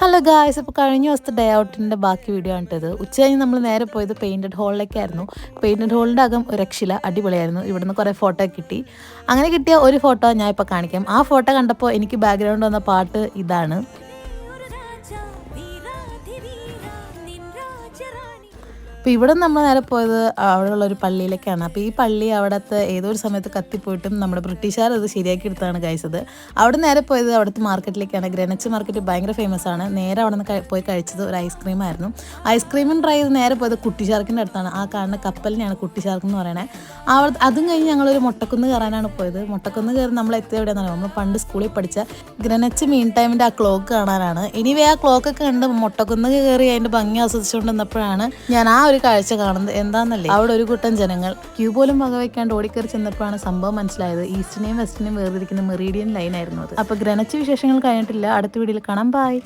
Hello guys, അപ്പോൾ കഴിഞ്ഞ ദിവസത്തെ ഡേ ഔട്ടിൻ്റെ ബാക്കി വീഡിയോ ആണിട്ടത്. ഉച്ച കഴിഞ്ഞ് നമ്മൾ നേരെ പോയത് പെയിൻറ്റഡ് ഹോളിലേക്കായിരുന്നു. പെയിൻറ്റഡ് ഹോളിൻ്റെ അകം ഒരു രക്ഷയില്ല, അടിപൊളിയായിരുന്നു. ഇവിടുന്ന് കുറേ ഫോട്ടോ കിട്ടി. അങ്ങനെ കിട്ടിയ ഒരു ഫോട്ടോ ഞാൻ ഇപ്പോൾ കാണിക്കാം. ആ ഫോട്ടോ കണ്ടപ്പോൾ എനിക്ക് ബാക്ക്ഗ്രൗണ്ട് വന്ന പാട്ട് ഇതാണ്. അപ്പോൾ ഇവിടെ നമ്മൾ നേരെ പോയത് അവിടെയുള്ളൊരു പള്ളിയിലേക്കാണ്. അപ്പോൾ ഈ പള്ളി അവിടുത്തെ ഏതോ ഒരു സമയത്ത് കത്തിപ്പോയിട്ടും നമ്മുടെ ബ്രിട്ടീഷുകാർ അത് ശരിയാക്കി എടുത്താണ് കഴിച്ചത്. അവിടെ നേരെ പോയത് അവിടുത്തെ മാർക്കറ്റിലേക്കാണ്. ഗ്രെനച്ച് മാർക്കറ്റ് ഭയങ്കര ഫേമസ് ആണ്. നേരെ അവിടെ നിന്ന് പോയി കഴിച്ചത് ഒരു ഐസ്ക്രീം ആയിരുന്നു. ഐസ്ക്രീമും ട്രൈ ചെയ്ത് നേരെ പോയത് കുട്ടിശാർക്കിൻ്റെ അടുത്താണ്. ആ കാണുന്ന കപ്പലിനെയാണ് കുട്ടിശാർക്ക് എന്ന് പറയുന്നത്. അതും കഴിഞ്ഞ് ഞങ്ങളൊരു മുട്ടക്കുന്ന് കയറാനാണ് പോയത്. മുട്ടക്കുന്ന് കയറി നമ്മൾ എത്തിയത് എവിടെയാണെന്ന് നമ്മൾ പണ്ട് സ്കൂളിൽ പഠിച്ച ഗ്രെനച്ച് മീൻ ടൈമിൻ്റെ ആ ക്ലോക്ക് കാണാനാണ്. എനിവേ ആ ക്ലോക്കൊക്കെ കണ്ട് മുട്ടക്കുന്ന് കയറി അതിൻ്റെ ഭംഗി ആസ്വദിച്ചുകൊണ്ട് നിന്നപ്പോഴാണ് ഞാൻ ഒരു കാഴ്ച കാണുന്നത്. എന്താണെന്നല്ലേ, അവിടെ ഒരു കൂട്ടം ജനങ്ങൾ ക്യൂ പോലും വകവയ്ക്കാണ്ട് ഓടിക്കയറി ചെന്നപ്പോഴാണ് സംഭവം മനസ്സിലായത്. ഈസ്റ്റിനെയും വെസ്റ്റിനെയും വേർതിരിക്കുന്ന മെറീഡിയൻ ലൈൻ ആയിരുന്നു അത്. അപ്പോൾ ഗ്രെനച്ച് വിശേഷങ്ങൾ കഴിഞ്ഞിട്ടില്ല. അടുത്ത വീഡിയോയിൽ കാണാം. ബൈ.